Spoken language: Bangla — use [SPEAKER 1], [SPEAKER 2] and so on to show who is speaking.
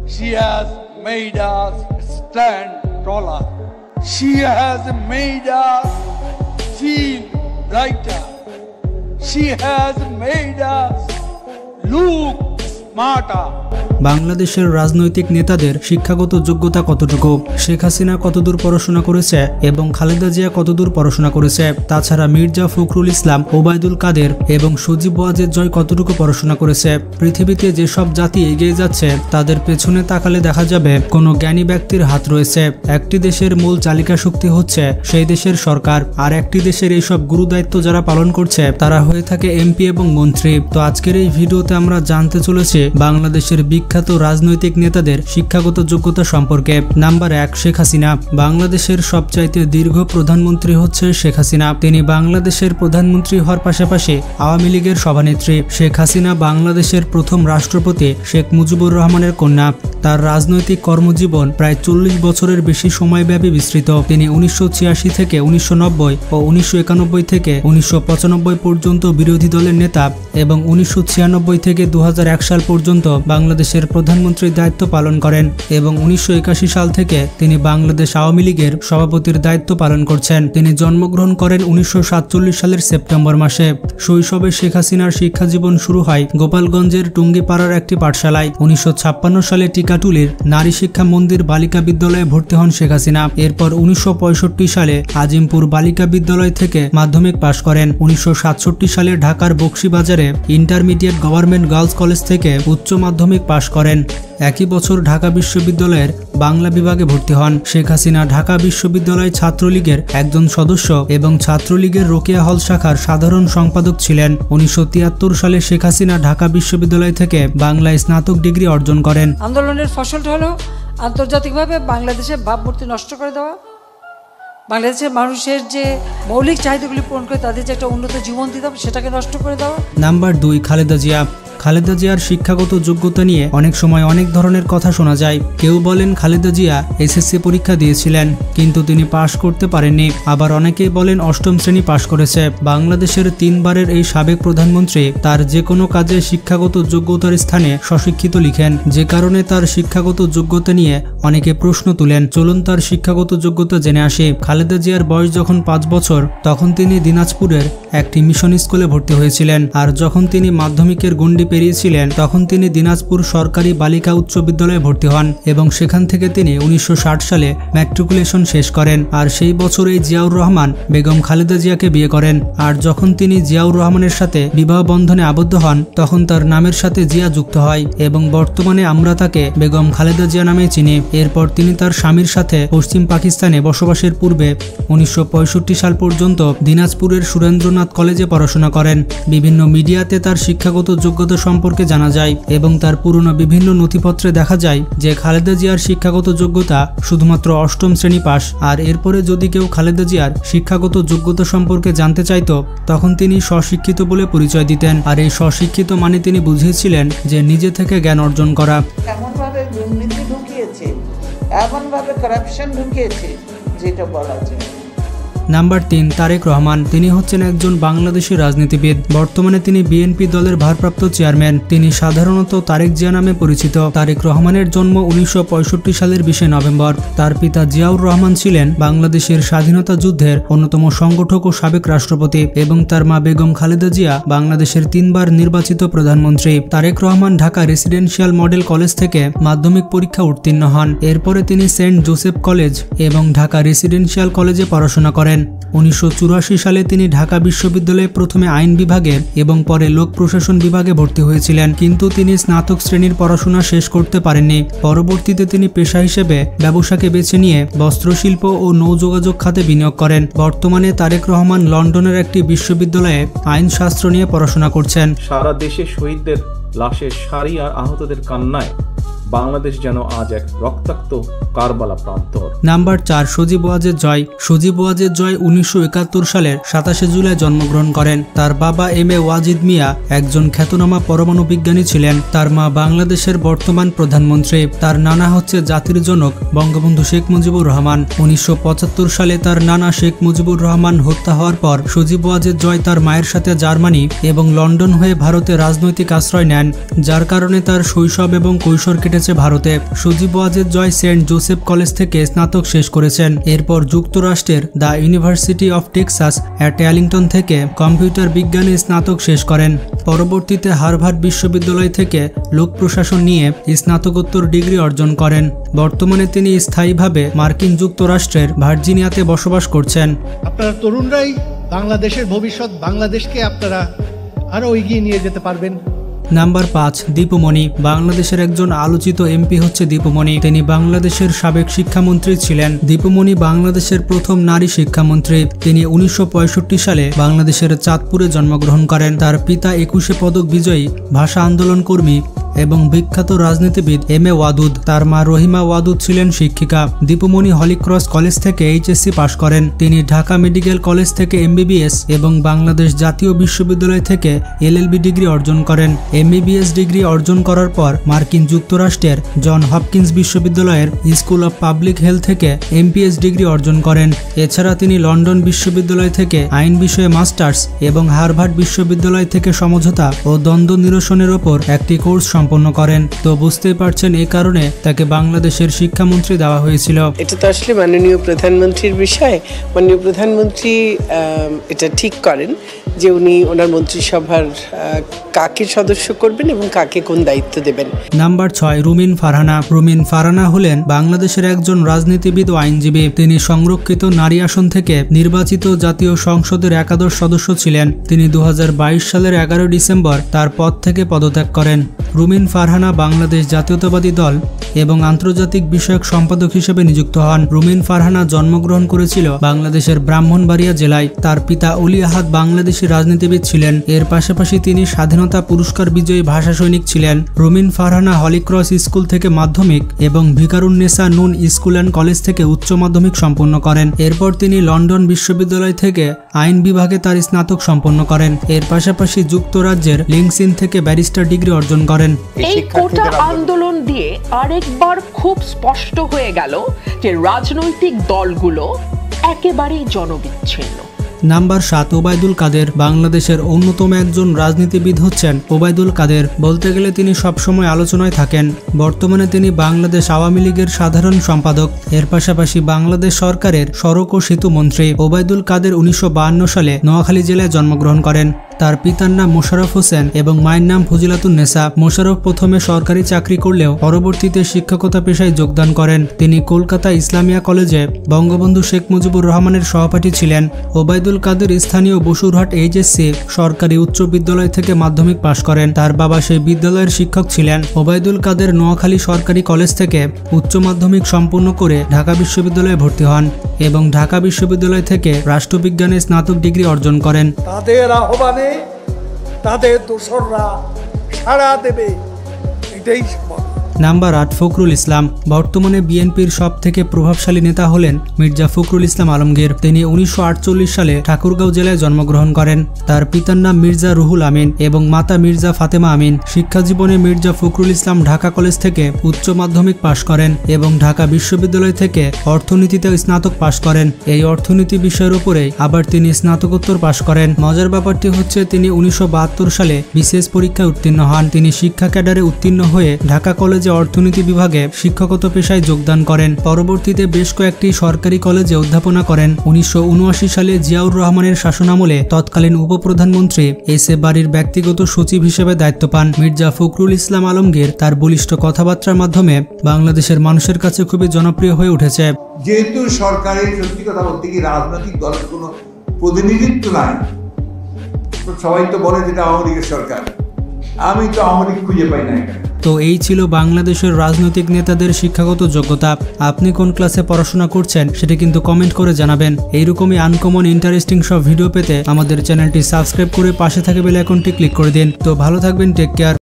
[SPEAKER 1] She has made us stand taller. She has made us feel brighter. She has made us look smarter.
[SPEAKER 2] বাংলাদেশের রাজনৈতিক নেতাদের শিক্ষাগত যোগ্যতা কতটুকু, শেখ হাসিনা কতদূর পড়াশোনা করেছে এবং খালেদা জিয়া কতদূর পড়াশোনা করেছে, তাছাড়া মির্জা ফখরুল ইসলাম, ওবায়দুল কাদের এবং সজীব ওয়াজেদ জয় কতটুকু পড়াশোনা করেছে। পৃথিবীতে যেসব জাতি এগিয়ে যাচ্ছে তাদের পেছনে তাকালে দেখা যাবে কোনো জ্ঞানী ব্যক্তির হাত রয়েছে। একটি দেশের মূল চালিকা শক্তি হচ্ছে সেই দেশের সরকার, আর একটি দেশের এইসব গুরুদায়িত্ব যারা পালন করছে তারা হয়ে থাকে এমপি এবং মন্ত্রী। তো আজকের এই ভিডিওতে আমরা জানতে চলেছি বাংলাদেশের বিখ্যাত রাজনৈতিক নেতাদের শিক্ষাগত যোগ্যতা সম্পর্কে। নাম্বার 1, শেখ হাসিনা। বাংলাদেশের সবচাইতে দীর্ঘ প্রধানমন্ত্রী হচ্ছে শেখ হাসিনা। তিনি বাংলাদেশের প্রধানমন্ত্রী হওয়ার পাশাপাশি আওয়ামী লীগের সভানেত্রী। শেখ হাসিনা বাংলাদেশের প্রথম রাষ্ট্রপতি শেখ মুজিবুর রহমানের কন্যা। তার রাজনৈতিক কর্মজীবন প্রায় 40 বছরের বেশি সময়ব্যাপী বিস্তৃত। তিনি 1986 থেকে 1990 ও 1991 থেকে 1995 পর্যন্ত বিরোধী দলের নেতা এবং 1996 থেকে 2001 সাল পর্যন্ত বাংলাদেশের প্রধানমন্ত্রীর দায়িত্ব পালন করেন এবং 1981 সাল থেকে তিনি বাংলাদেশ আওয়ামী লীগের সভাপতির দায়িত্ব পালন করছেন। তিনি জন্মগ্রহণ করেন 1947 সালের সেপ্টেম্বর মাসে। শৈশবে শেখ হাসিনার শিক্ষা জীবন শুরু হয় গোপালগঞ্জের টুঙ্গিপাড়ার একটি পাঠশালায়। 1956 সালে টিকাটুলির নারী শিক্ষা মন্দির বালিকা বিদ্যালয়ে ভর্তি হন শেখ হাসিনা। এরপর 1965 সালে আজিমপুর বালিকা বিদ্যালয় থেকে মাধ্যমিক পাশ করেন। 1967 সালে ঢাকার বকশীবাজারে ইন্টারমিডিয়েট গভর্নমেন্ট গার্লস কলেজ থেকে উচ্চ মাধ্যমিক পাশ করেন। একই বছর ঢাকা বিশ্ববিদ্যালয়ের বাংলা বিভাগে ভর্তি হন। শেখ হাসিনা ঢাকা বিশ্ববিদ্যালয় ছাত্রলীগের একজন সদস্য এবং ছাত্রলীগের রোকেয়া হল শাখার সাধারণ সম্পাদক ছিলেন। 1973 সালে শেখ হাসিনা ঢাকা বিশ্ববিদ্যালয় থেকে বাংলায় স্নাতক ডিগ্রি অর্জন করেন।
[SPEAKER 3] আন্দোলনের ফসলটা হলো আন্তর্জাতিকভাবে বাংলাদেশের ভাবমূর্তি নষ্ট করে দেওয়া, বাংলাদেশের মানুষের যে মৌলিক চাহিদাগুলি পূরণ করে তাদের যে একটা উন্নত জীবন দিতে হবে সেটাকে নষ্ট করে দেওয়া।
[SPEAKER 2] নাম্বার 2, খালেদা জিয়া। খালেদা জিয়ার শিক্ষাগত যোগ্যতা নিয়ে অনেক সময় অনেক ধরনের কথা শোনা যায়। কেউ বলেন খালেদা জিয়া এসএসসি পরীক্ষা দিয়েছিলেন কিন্তু তিনি পাশ করতে পারেননি, আবার অনেকেই বলেন 8ম শ্রেণী পাশ করেছে। বাংলাদেশের 3 বারের এই সাবেক প্রধানমন্ত্রী তার যে কোনো কাজে শিক্ষাগত যোগ্যতার স্থানে স্বশিক্ষিত লিখেন, যে কারণে তার শিক্ষাগত যোগ্যতা নিয়ে অনেকে প্রশ্ন তুলেন। চলুন তার শিক্ষাগত যোগ্যতা জেনে আসি। খালেদা জিয়ার বয়স যখন 5 বছর তখন তিনি দিনাজপুরের একটি মিশন স্কুলে ভর্তি হয়েছিলেন, আর যখন তিনি মাধ্যমিকের গণ্ডি পেরিয়েছিলেন তখন তিনি দিনাজপুর সরকারি বালিকা উচ্চ বিদ্যালয়ে ভর্তি হন এবং সেখান থেকে তিনি 1960 সালে ম্যাট্রিকুলেশন শেষ করেন। আর সেই বছরেই জিয়াউর রহমান বেগম খালেদা জিয়াকে বিয়ে করেন। আর যখন তিনি জিয়াউর রহমানের সাথে বিবাহ বন্ধনে আবদ্ধ হন তখন তার নামের সাথে জিয়া যুক্ত হয় এবং বর্তমানে আমরা তাকে বেগম খালেদা জিয়া নামে চিনি। এরপর তিনি তার স্বামীর সাথে পশ্চিম পাকিস্তানে বসবাসের পূর্বে 1965 সাল পর্যন্ত দিনাজপুরের সুরেন্দ্রনাথ কলেজে পড়াশোনা করেন। বিভিন্ন মিডিয়াতে তার শিক্ষাগত যোগ্যতা সম্পর্কে জানা যায় এবং তার পুরনো বিভিন্ন নথিপত্রে দেখা যায় যে খালেদা জিয়ার শিক্ষাগত যোগ্যতা শুধুমাত্র 8ম শ্রেণী পাস। আর এরপরে যদি কেউ খালেদা জিয়ার শিক্ষাগত যোগ্যতা সম্পর্কে জানতে চাইতো তখন তিনি স্বশিক্ষিত বলে পরিচয় দিতেন। আর এই স্বশিক্ষিত মানে তিনি বুঝিয়েছিলেন যে নিজে থেকে জ্ঞান অর্জন করা।
[SPEAKER 4] এমনভাবে দুর্নীতি ঢুকিয়েছে, এমনভাবে কারাপশন ঢুকিয়েছে যেটা বলা যায়।
[SPEAKER 2] নাম্বার 3, তারেক রহমান। তিনি হচ্ছেন একজন বাংলাদেশি রাজনীতিবিদ। বর্তমানে তিনি বিএনপি দলের ভারপ্রাপ্ত চেয়ারম্যান। তিনি সাধারণত তারেক জিয়া নামে পরিচিত। তারেক রহমানের জন্ম 1965 সালের 20 নভেম্বর। তার পিতা জিয়াউর রহমান ছিলেন বাংলাদেশের স্বাধীনতা যুদ্ধের অন্যতম সংগঠক ও সাবেক রাষ্ট্রপতি এবং তার মা বেগম খালেদা জিয়া বাংলাদেশের 3 বার নির্বাচিত প্রধানমন্ত্রী। Tarique Rahman Dhaka residential model college থেকে মাধ্যমিক পরীক্ষা উত্তীর্ণ হন। এরপরে তিনি সেন্ট জোসেফ কলেজ এবং ঢাকা রেসিডেন্সিয়াল কলেজে পড়াশোনা করেন। 1984 সালে তিনি ঢাকা বিশ্ববিদ্যালয়ে প্রথমে আইন বিভাগে এবং পরে লোক প্রশাসন বিভাগে ভর্তি হয়েছিলেন, কিন্তু তিনি স্নাতক শ্রেণীর পড়াশোনা শেষ করতে পারেননি। পরবর্তীতে তিনি পেশা হিসেবে ব্যবসাকে বেছে নিয়ে বস্ত্রশিল্প ও নৌযোগাযোগ খাতে বিনিয়োগ করেন। বর্তমানে তারেক রহমান লন্ডনের একটি বিশ্ববিদ্যালয়ে আইনশাস্ত্র নিয়ে পড়াশোনা করছেন।
[SPEAKER 5] সারা দেশে শহীদদের লাশের সারি আর আহতদের কান্নায় বাংলাদেশ যেন আজ এক রক্তাক্ত কারবালা প্রান্তর।
[SPEAKER 2] নাম্বার 4, সজীব ওয়াজেদ জয়। সজীব ওয়াজেদ জয় 1971 সালের 27 জুলাই জন্মগ্রহণ করেন। তার বাবা এম এ ওয়াজিদ মিয়া একজন খ্যাতনামা পরমাণু বিজ্ঞানী ছিলেন। তার মা বাংলাদেশের বর্তমান প্রধানমন্ত্রী। তার নানা হচ্ছে জাতির জনক বঙ্গবন্ধু শেখ মুজিবুর রহমান। 1975 সালে তার নানা শেখ মুজিবুর রহমান হত্যা হওয়ার পর সজীব ওয়াজেদ জয় তার মায়ের সাথে জার্মানি এবং লন্ডন হয়ে ভারতে রাজনৈতিক আশ্রয় নেন, যার কারণে তার শৈশব এবং কৈশোর কেটে ঘটেছে ভারতে। Sajeeb Wazed Joy Saint Joseph college থেকে স্নাতক শেষ করেছেন। এরপর যুক্তরাষ্ট্রের the University of Texas at Arlington থেকে কম্পিউটার বিজ্ঞানে স্নাতক শেষ করেন। পরবর্তীতে হার্ভার্ড বিশ্ববিদ্যালয় থেকে লোক প্রশাসন নিয়ে স্নাতকোত্তর ডিগ্রি অর্জন করেন। বর্তমানে তিনি স্থায়ীভাবে মার্কিন যুক্তরাষ্ট্রের ভার্জিনিয়াতে বসবাস করছেন।
[SPEAKER 6] আপনারা তরুণরাই বাংলাদেশের ভবিষ্যৎ, বাংলাদেশকে আপনারা আরো এগিয়ে নিয়ে যেতে পারবেন।
[SPEAKER 2] নাম্বার 5, দীপুমণি। বাংলাদেশের একজন আলোচিত এমপি হচ্ছে দীপুমণি। তিনি বাংলাদেশের সাবেক শিক্ষামন্ত্রী ছিলেন। দীপুমণি বাংলাদেশের প্রথম নারী শিক্ষামন্ত্রী। তিনি 1965 সালে বাংলাদেশের চাঁদপুরে জন্মগ্রহণ করেন। তার পিতা 21 পদক বিজয়ী ভাষা আন্দোলন কর্মী এবং বিখ্যাত রাজনীতিবিদ এম.এ. ওয়াদুদ। তার মা রহিমা ওয়াদুদ ছিলেন শিক্ষিকা। দীপুমণি হলিক্রস কলেজ থেকে এইচএসসি পাশ করেন। তিনি ঢাকা মেডিকেল কলেজ থেকে এমবিবিএস এবং বাংলাদেশ জাতীয় বিশ্ববিদ্যালয় থেকে এলএলবি ডিগ্রি অর্জন করেন। এমবিবিএস ডিগ্রি অর্জন করার পর মার্কিন যুক্তরাষ্ট্রের জন হপকিন্স বিশ্ববিদ্যালয়ের স্কুল অব পাবলিক হেলথ থেকে এমপিএস ডিগ্রি অর্জন করেন। এছাড়া তিনি লন্ডন বিশ্ববিদ্যালয় থেকে আইন বিষয়ে মাস্টার্স এবং হার্ভার্ড বিশ্ববিদ্যালয় থেকে সমঝোতা ও দ্বন্দ্ব নিরসনের ওপর একটি কোর্স সম্পন্ন করেন। তো বুঝতেই পারছেন এই কারণে তাকে বাংলাদেশের শিক্ষামন্ত্রী দেওয়া হয়েছিল।
[SPEAKER 7] এটা তো আসলে মাননীয় প্রধানমন্ত্রীর বিষয়। মাননীয় প্রধানমন্ত্রী এটা ঠিক করেন যে উনি ওনার মন্ত্রিসভার কাকে সদস্য করবেন এবং কাকে কোন দায়িত্ব দেবেন।
[SPEAKER 2] নাম্বার 6, রুমিন ফারহানা। রুমিন ফারহানা হলেন বাংলাদেশের একজন রাজনীতিবিদ ও আইনজীবী। তিনি সংরক্ষিত নারী আসন থেকে নির্বাচিত জাতীয় সংসদের একাদশ সদস্য ছিলেন। তিনি 2022 সালের 11 ডিসেম্বর তার পদ থেকে পদত্যাগ করেন। রুমিন ফারহানা বাংলাদেশ জাতীয়তাবাদী দল এবং আন্তর্জাতিক বিষয়ক সম্পাদক হিসেবে নিযুক্ত হন। রুমিন ফারহানা জন্মগ্রহণ করেছিল বাংলাদেশের ব্রাহ্মণবাড়িয়া জেলায়। তার পিতা অলি আহাদ বাংলাদেশি রাজনীতিবিদ ছিলেন। এর পাশাপাশি তিনি স্বাধীনতা পুরস্কার বিজয়ী ভাষা সৈনিক ছিলেন। রুমিন ফারহানা হলিক্রস স্কুল থেকে মাধ্যমিক এবং ভিকারুন্নেসা নুন স্কুল অ্যান্ড কলেজ থেকে উচ্চ মাধ্যমিক সম্পন্ন করেন। এরপর তিনি লন্ডন বিশ্ববিদ্যালয় থেকে আইন বিভাগে তার স্নাতক সম্পন্ন করেন। এর পাশাপাশি যুক্তরাজ্যের লিঙ্কসিন থেকে ব্যারিস্টার ডিগ্রি অর্জন করেন।
[SPEAKER 8] এই কোটা আন্দোলন দিয়ে আরেকবার খুব স্পষ্ট হয়ে গেল যে রাজনৈতিক দলগুলো একেবারেই জনবিচ্ছিন্ন।
[SPEAKER 2] নাম্বার 7, ওবায়দুল কাদের। বাংলাদেশের অন্যতম একজন রাজনীতিবিদ হচ্ছেন ওবায়দুল কাদের। বলতে গেলে তিনি সবসময় আলোচনায় থাকেন। বর্তমানে তিনি বাংলাদেশ আওয়ামী লীগের সাধারণ সম্পাদক। এর পাশাপাশি বাংলাদেশ সরকারের সড়ক ও সেতু মন্ত্রী। ওবায়দুল কাদের 1952 সালে নোয়াখালী জেলায় জন্মগ্রহণ করেন। তার পিতার নাম মোশাররফ হোসেন এবং মায়ের নাম ফজিলাতুন্নেসা। মোশাররফ প্রথমে সরকারি চাকরি করলেও পরবর্তীতে শিক্ষকতা পেশায় যোগদান করেন। তিনি কলকাতা ইসলামিয়া কলেজে বঙ্গবন্ধু শেখ মুজিবুর রহমানের সহপাঠী ছিলেন। ওবায়দুল কাদের স্থানীয় বসুরহাট এইচএসসি সরকারি উচ্চ বিদ্যালয় থেকে মাধ্যমিক পাশ করেন। তার বাবা সেই বিদ্যালয়ের শিক্ষক ছিলেন। ওবায়দুল কাদের নোয়াখালী সরকারি কলেজ থেকে উচ্চ মাধ্যমিক সম্পন্ন করে ঢাকা বিশ্ববিদ্যালয়ে ভর্তি হন এবং ঢাকা বিশ্ববিদ্যালয় থেকে রাষ্ট্রবিজ্ঞানে স্নাতক ডিগ্রি অর্জন করেন।
[SPEAKER 1] তাদের আহ্বানে তাদের দোসররা সাড়া দেবে, এটাই সম্ভব।
[SPEAKER 2] নাম্বার 8, ফখরুল ইসলাম। বর্তমানে বিএনপির সব থেকে প্রভাবশালী নেতা হলেন মির্জা ফখরুল ইসলাম আলমগীর। তিনি 1948 সালে ঠাকুরগাঁও জেলায় জন্মগ্রহণ করেন। তার পিতার নাম মির্জা রুহুল আমিন এবং মাতা মির্জা ফাতেমা আমিন। শিক্ষা জীবনে মির্জা ফখরুল ইসলাম ঢাকা কলেজ থেকে উচ্চ মাধ্যমিক পাশ করেন এবং ঢাকা বিশ্ববিদ্যালয় থেকে অর্থনীতিতে স্নাতক পাশ করেন। এই অর্থনীতি বিষয়ের উপরেই আবার তিনি স্নাতকোত্তর পাশ করেন। মজার ব্যাপারটি হচ্ছে তিনি 1972 সালে বিসিএস পরীক্ষায় উত্তীর্ণ হন। তিনি শিক্ষা ক্যাডারে উত্তীর্ণ হয়ে ঢাকা কলেজে অর্থনীতি বিভাগে শিক্ষকতা পেশায় যোগদান করেন। পরবর্তীতে বেশ কয়েকটি সরকারি কলেজে অধ্যাপনা করেন। 1979 সালে জিয়াউর রহমানের শাসনামলে তৎকালীন উপপ্রধানমন্ত্রী এস.এ. বারীর ব্যক্তিগত সচিব হিসেবে দায়িত্ব পান। মির্জা ফখরুল ইসলাম আলমগীর তার বলিষ্ঠ কথাবার্তার মাধ্যমে বাংলাদেশের মানুষের কাছে খুবই জনপ্রিয় হয়ে উঠেছে।
[SPEAKER 9] যেহেতু সরকারের সত্যি কথা বলতে কি রাজনৈতিক দলের কোনো প্রতিনিধিত্ব নাই, সবাই তো বলে যেটা আওয়ামী লীগের সরকার। আমি তো আওয়ামী লীগ খুঁজে পাই না এখানে।
[SPEAKER 2] তো এই ছিল বাংলাদেশের রাজনৈতিক নেতাদের শিক্ষাগত যোগ্যতা। আপনি কোন ক্লাসে পড়াশোনা করছেন সেটা কিন্তু কমেন্ট করে জানাবেন। এইরকমই আনকমন ইন্টারেস্টিং সব ভিডিও পেতে আমাদের চ্যানেলটি সাবস্ক্রাইব করে পাশে থাকা বেল আইকনটি ক্লিক করে দিন। তো ভালো থাকবেন, টেক কেয়ার।